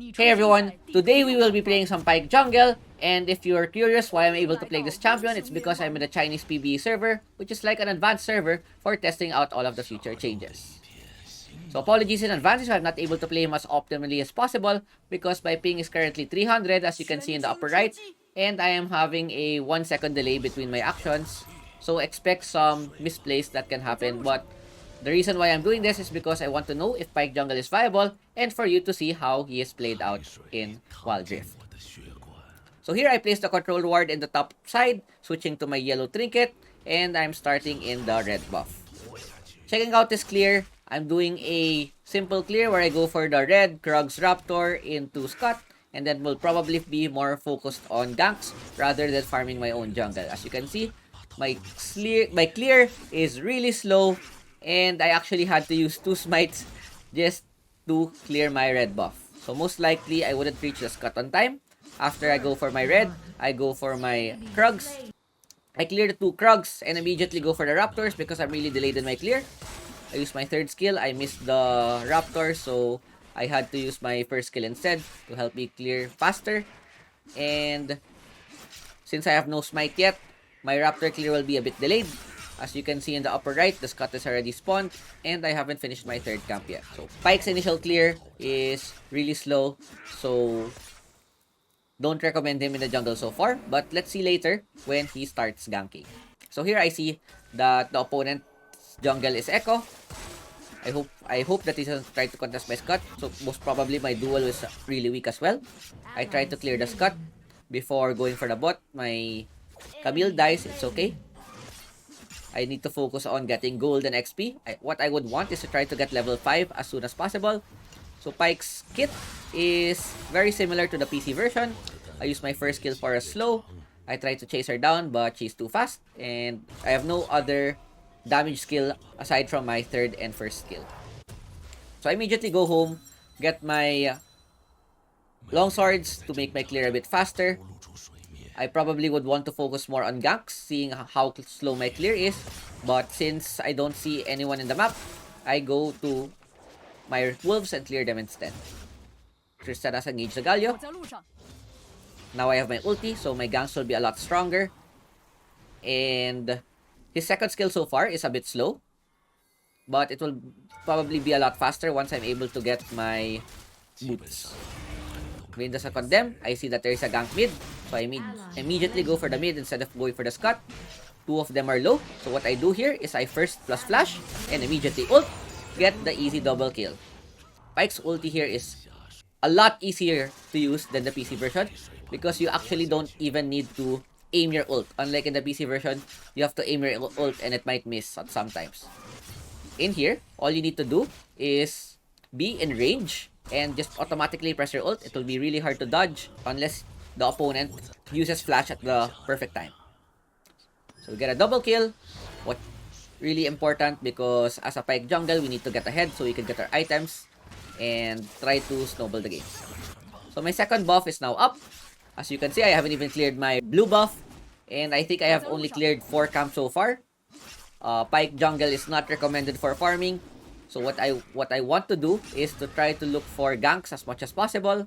Hey everyone, today we will be playing some Pyke Jungle, and if you're curious why I'm able to play this champion, it's because I'm in the Chinese PBE server, which is like an advanced server for testing out all of the future changes. So apologies in advance if I'm not able to play him as optimally as possible, because my ping is currently 300 as you can see in the upper right, and I am having a 1 second delay between my actions, so expect some misplays that can happen, but the reason why I'm doing this is because I want to know if Pyke Jungle is viable and for you to see how he is played out in wildrift. So here I place the control ward in the top side, switching to my yellow trinket, and I'm starting in the red buff. Checking out this clear, I'm doing a simple clear where I go for the red Krugs Raptor into Scott, and then will probably be more focused on ganks rather than farming my own jungle. As you can see, my clear is really slow, and I actually had to use 2 smites just to clear my red buff. So most likely, I wouldn't reach the Scott on time. After I go for my red, I go for my Krugs. I clear the 2 Krugs and immediately go for the Raptors because I'm really delayed in my clear. I use my third skill. I missed the Raptor, so I had to use my first skill instead to help me clear faster. And since I have no smite yet, my Raptor clear will be a bit delayed. As you can see in the upper right, the Scott is already spawned, and I haven't finished my third camp yet. So Pyke's initial clear is really slow, so don't recommend him in the jungle so far, but let's see later when he starts ganking. So here I see that the opponent's jungle is Echo. I hope that he doesn't try to contest my Scott, so most probably my duel is really weak as well. I tried to clear the Scott before going for the bot. My Camille dies, it's okay. I need to focus on getting gold and XP. What I would want is to try to get level 5 as soon as possible. So Pyke's kit is very similar to the PC version. I use my first skill for a slow. I try to chase her down, but she's too fast. And I have no other damage skill aside from my third and first skill. So I immediately go home, get my long swords to make my clear a bit faster. I probably would want to focus more on ganks, seeing how slow my clear is. But since I don't see anyone in the map, I go to my wolves and clear them instead. Tristan has engaged the Galio. Now I have my ulti, so my ganks will be a lot stronger. And his second skill so far is a bit slow, but it will probably be a lot faster once I'm able to get my boots. When the second them, I see that there is a gank mid, so I immediately go for the mid instead of going for the Scott. 2 of them are low, so what I do here is I first plus flash and immediately ult, get the easy double kill. Pyke's ulti here is a lot easier to use than the PC version because you actually don't even need to aim your ult. Unlike in the PC version, you have to aim your ult and it might miss sometimes. In here, all you need to do is be in range and just automatically press your ult. It will be really hard to dodge unless the opponent uses flash at the perfect time. So we get a double kill. What really important because as a Pyke jungle, we need to get ahead so we can get our items and try to snowball the game. So my second buff is now up. As you can see, I haven't even cleared my blue buff, and I think I have only cleared 4 camps so far. Pyke jungle is not recommended for farming. So what I want to do is to try to look for ganks as much as possible.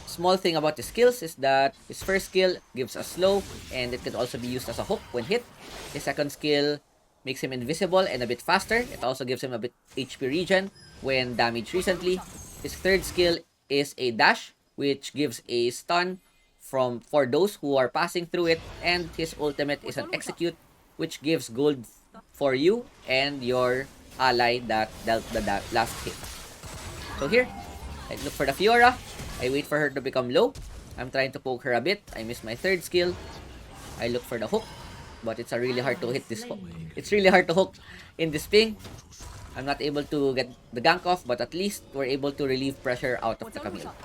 Small thing about his skills is that his first skill gives a slow, and it can also be used as a hook when hit. His second skill makes him invisible and a bit faster. It also gives him a bit HP regen when damaged recently. His third skill is a dash, which gives a stun for those who are passing through it, and his ultimate is an execute, which gives gold for you and your ally that dealt the last hit. So here, I look for the Fiora. I wait for her to become low. I'm trying to poke her a bit. I miss my third skill. I look for the hook, but it's really hard to hit this hook. It's really hard to hook in this ping. I'm not able to get the gank off, but at least we're able to relieve pressure out of the Camille.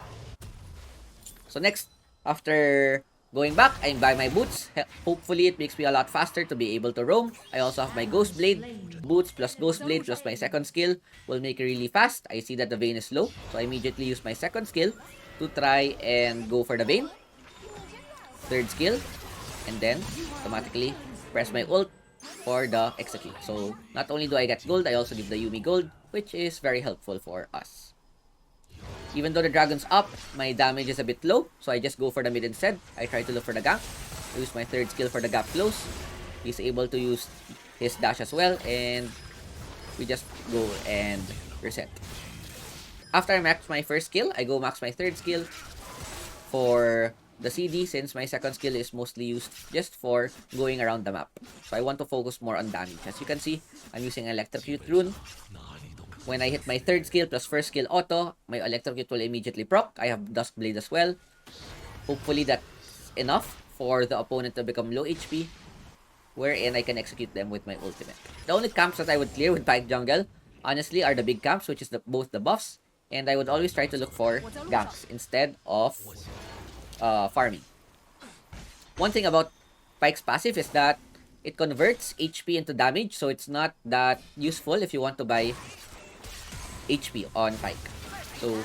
So next, after going back, I buy my boots. Hopefully, it makes me a lot faster to be able to roam. I also have my Ghost Blade. Boots plus Ghost Blade plus my second skill will make it really fast. I see that the Vayne is low, so I immediately use my second skill to try and go for the Vayne. Third skill, and then automatically press my ult for the execute. So not only do I get gold, I also give the Yumi gold, which is very helpful for us. Even though the dragon's up, my damage is a bit low, so I just go for the mid instead. I try to look for the gank. I use my third skill for the gap close. He's able to use his dash as well, and we just go and reset. After I max my first skill, I go max my third skill for the CD, since my second skill is mostly used just for going around the map. So I want to focus more on damage. As you can see, I'm using Electrocute rune. When I hit my third skill plus first skill auto, my Electrocute will immediately proc. I have Duskblade as well. Hopefully that's enough for the opponent to become low HP, wherein I can execute them with my ultimate. The only camps that I would clear with Pyke jungle, honestly, are the big camps, which is both the buffs, and I would always try to look for ganks instead of farming. One thing about Pyke's passive is that it converts HP into damage, so it's not that useful if you want to buy HP on Pyke. So,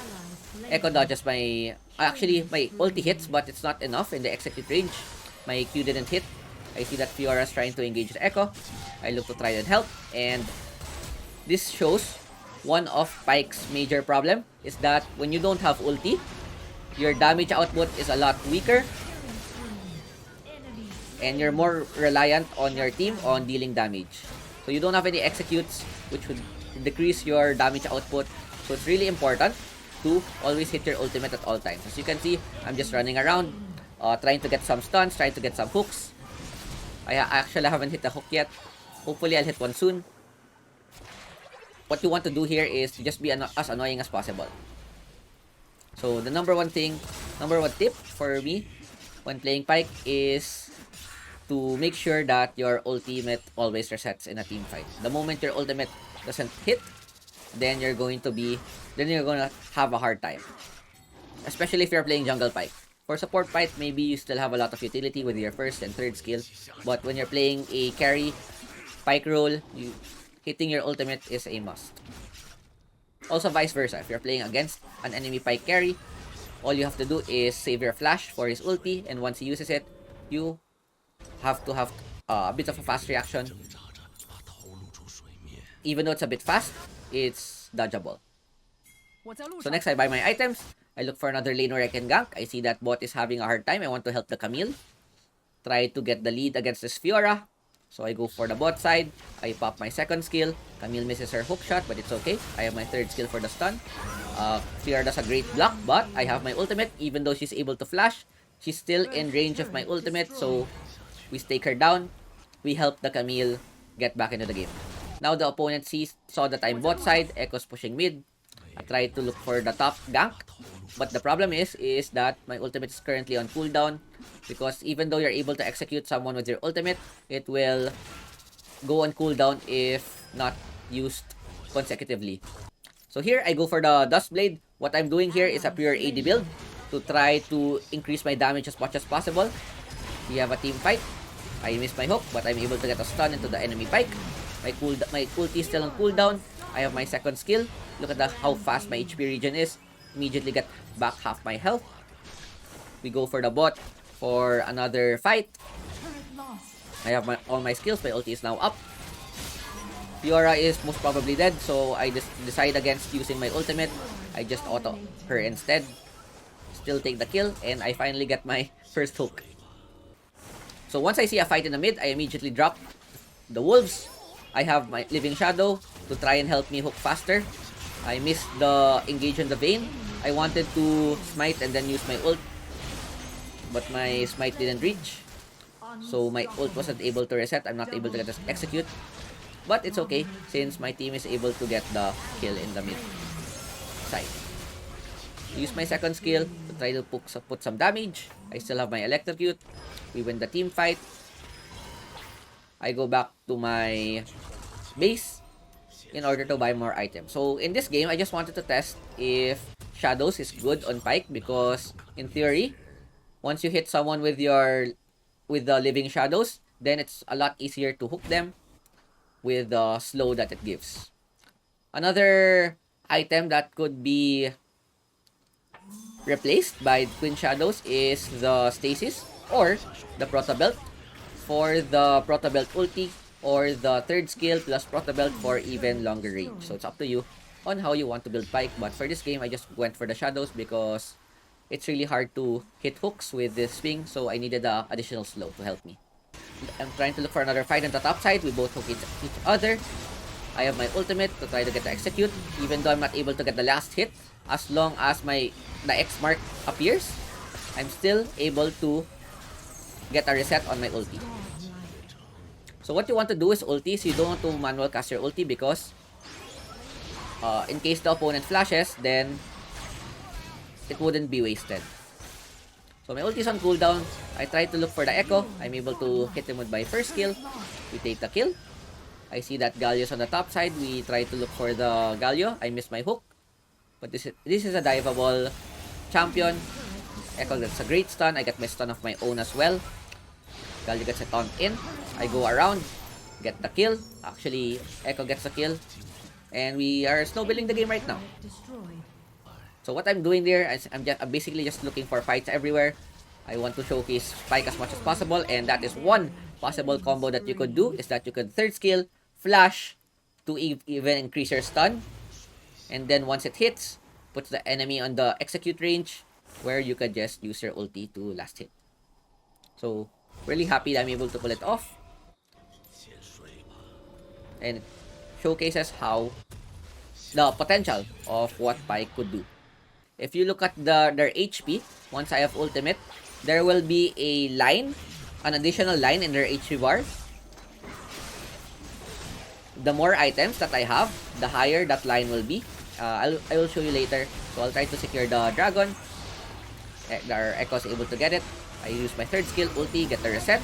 Echo dodges my... Actually, my ulti hits, but it's not enough in the execute range. My Q didn't hit. I see that Fiora's trying to engage the Echo. I look to try and help, and this shows one of Pyke's major problem is that when you don't have ulti, your damage output is a lot weaker, and you're more reliant on your team on dealing damage. So you don't have any executes, which would decrease your damage output. So it's really important to always hit your ultimate at all times. As you can see, I'm just running around, trying to get some stuns, trying to get some hooks. I actually haven't hit a hook yet. Hopefully, I'll hit one soon. What you want to do here is to just be as annoying as possible. So the number one tip for me when playing Pyke is to make sure that your ultimate always resets in a team fight. The moment your ultimate doesn't hit, then you're going to have a hard time. Especially if you're playing jungle Pyke. For support fight, maybe you still have a lot of utility with your first and third skill. But when you're playing a carry Pyke role, hitting your ultimate is a must. Also vice versa, if you're playing against an enemy Pyke carry, all you have to do is save your flash for his ulti, and once he uses it, you have to have a bit of a fast reaction. Even though it's a bit fast, it's dodgeable. So next, I buy my items. I look for another lane where I can gank. I see that bot is having a hard time. I want to help the Camille. Try to get the lead against this Fiora. So I go for the bot side. I pop my second skill. Camille misses her hook shot, but it's okay. I have my third skill for the stun. Fiora does a great block, but I have my ultimate. Even though she's able to flash, she's still in range of my ultimate. So we stake her down. We help the Camille get back into the game. Now the opponent saw that I'm bot side. Echo's pushing mid. I try to look for the top gank. But the problem is that my ultimate is currently on cooldown. Because even though you're able to execute someone with your ultimate, it will go on cooldown if not used consecutively. So here, I go for the Duskblade. What I'm doing here is a pure AD build to try to increase my damage as much as possible. We have a team fight. I missed my hook, but I'm able to get a stun into the enemy Pyke. My ulti is still on cooldown. I have my second skill. Look at how fast my HP regen is. Immediately get back half my health. We go for the bot for another fight. I have all my skills. My ulti is now up. Fiora is most probably dead, so I just decide against using my ultimate. I just auto her instead. Still take the kill, and I finally get my first hook. So once I see a fight in the mid, I immediately drop the wolves. I have my Living Shadow to try and help me hook faster. I missed the engage on the Vayne. I wanted to smite and then use my ult, but my smite didn't reach. So my ult wasn't able to reset. I'm not able to get this execute. But it's okay, since my team is able to get the kill in the mid side. Use my second skill to try to put some damage. I still have my Electrocute. We win the team fight. I go back to my base in order to buy more items. So in this game, I just wanted to test if Shadows is good on Pyke, because in theory, once you hit someone with the Living Shadows, then it's a lot easier to hook them with the slow that it gives. Another item that could be replaced by Twin Shadows is the Stasis or the Proto Belt for the Proto Belt ulti, or the third skill plus Proto Belt for even longer range. So it's up to you. on how you want to build Pyke. But for this game, I just went for the shadows because it's really hard to hit hooks with this swing, so I needed the additional slow to help me. I'm trying to look for another fight on the top side. We both hook each other. I have my ultimate to try to get the execute, even though I'm not able to get the last hit. As long as the X mark appears, I'm still able to get a reset on my ulti. So what you want to do is ulti, so you don't want to manual cast your ulti because in case the opponent flashes, then it wouldn't be wasted. So my ulti is on cooldown. I try to look for the echo. I'm able to hit him with my first kill. We take the kill. I see that Galio's on the top side. We try to look for the Galio. I missed my hook. But this is a diveable champion. Echo gets a great stun. I get my stun of my own as well. Galio gets a taunt in. I go around. Get the kill. Actually, Echo gets the kill. And we are snowballing the game right now. So what I'm doing there is I'm basically just looking for fights everywhere. I want to showcase Pyke as much as possible. And that is one possible combo that you could do. Is that you could third skill, flash to even increase your stun. And then once it hits, puts the enemy on the execute range where you could just use your ulti to last hit. So really happy that I'm able to pull it off. And it showcases how the potential of what Pyke could do. If you look at their HP, once I have ultimate, there will be a line, an additional line in their HP bar. The more items that I have, the higher that line will be. I will show you later. So I'll try to secure the dragon. Our Echo is able to get it. I use my third skill, ulti, get the reset.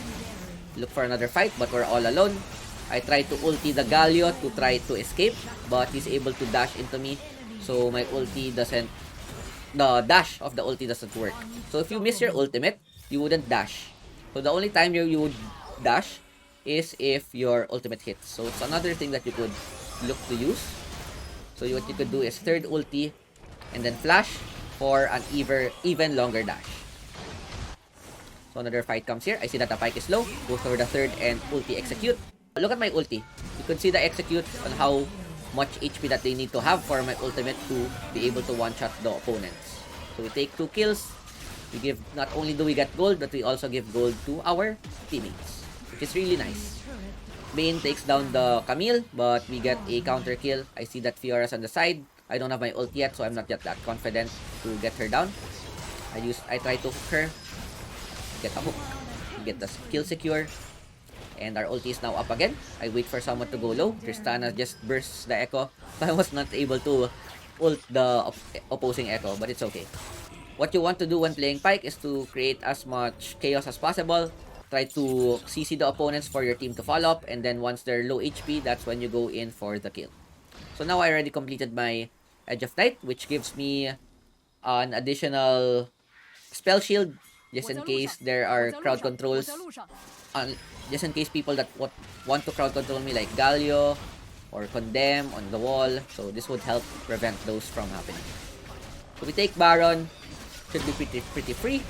Look for another fight, but we're all alone. I try to ulti the Galio to try to escape, but he's able to dash into me. So my ulti doesn't, the dash of the ulti doesn't work. So if you miss your ultimate, you wouldn't dash. So the only time you would dash is if your ultimate hits. So it's another thing that you could look to use. So what you could do is third ulti and then flash for an even longer dash. So another fight comes here. I see that the Pyke is low. Go for the third and ulti execute. Look at my ulti. You could see the execute on how much HP that they need to have for my ultimate to be able to one-shot the opponents. So we take 2 kills. We give, not only do we get gold, but we also give gold to our teammates, which is really nice. Bane takes down the Camille, but we get a counter kill. I see that Fiora's on the side. I don't have my ult yet, so I'm not yet that confident to get her down. I try to hook her. Get a hook. Get the kill secure. And our ulti is now up again. I wait for someone to go low. Tristana just bursts the Echo. But I was not able to ult the opposing Echo, but it's okay. What you want to do when playing Pyke is to create as much chaos as possible. Try to CC the opponents for your team to follow up. And then once they're low HP, that's when you go in for the kill. So now I already completed my Edge of Night, which gives me an additional spell shield. Just in case there are crowd controls. Just in case people that want to crowd control me like Galio or Condemn on the wall. So this would help prevent those from happening. So we take Baron. Should be pretty free.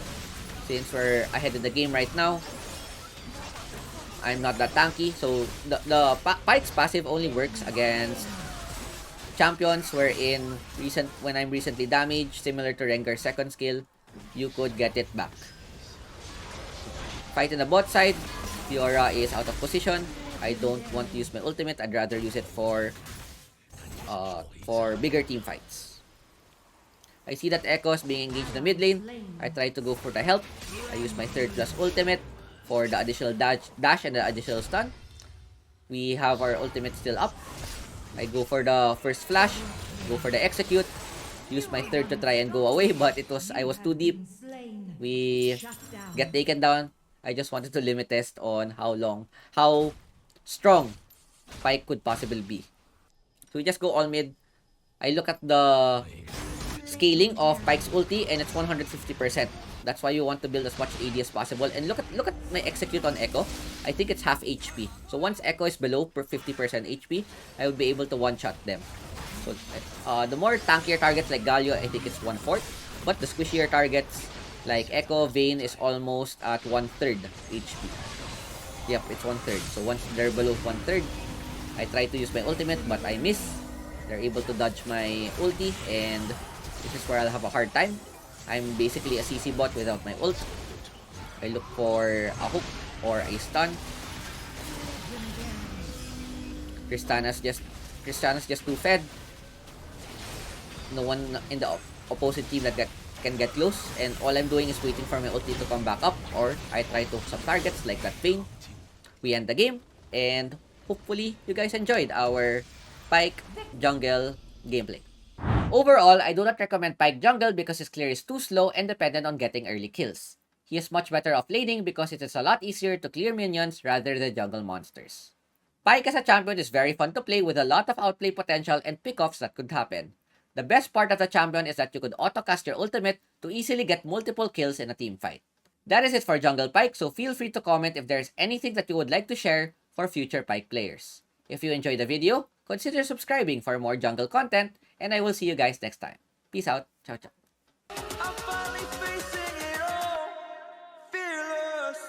Since we're ahead in the game right now. I'm not that tanky. So the Pyke's passive only works against champions wherein when I'm recently damaged, similar to Rengar's second skill, you could get it back. Fight in the bot side. Fiora is out of position. I don't want to use my ultimate. I'd rather use it for bigger team fights. I see that Echo is being engaged in the mid lane. I try to go for the help. I use my third plus ultimate for the additional dash and the additional stun. We have our ultimate still up. I go for the first flash. Go for the execute. Use my third to try and go away, but I was too deep. We get taken down. I just wanted to limit test on how strong Pyke could possibly be. So we just go all mid. I look at the scaling of Pyke's ulti and it's 150%. That's why you want to build as much AD as possible. And look at my execute on Echo. I think it's half HP. So once Echo is below 50% HP, I would be able to one-shot them. So the more tankier targets like Galio, I think it's 1/4. But the squishier targets like Echo, Vayne is almost at 1/3 HP. Yep, it's 1/3. So once they're below 1/3, I try to use my ultimate, but I miss. They're able to dodge my ulti, and this is where I'll have a hard time. I'm basically a CC bot without my ult. I look for a hook or a stun. Tristana's just too fed. No one in the opposite team that can get close, and all I'm doing is waiting for my ulti to come back up, or I try to hook some targets like that Vayne. We end the game, and hopefully you guys enjoyed our Pyke jungle gameplay. Overall, I do not recommend Pyke jungle because his clear is too slow and dependent on getting early kills. He is much better off laning because it is a lot easier to clear minions rather than jungle monsters. Pyke as a champion is very fun to play with a lot of outplay potential and pickoffs that could happen. The best part of the champion is that you could auto-cast your ultimate to easily get multiple kills in a team fight. That is it for Jungle Pyke, so feel free to comment if there's anything that you would like to share for future Pyke players. If you enjoyed the video, consider subscribing for more jungle content, and I will see you guys next time. Peace out. Ciao, ciao. I'm finally facing it all, fearless.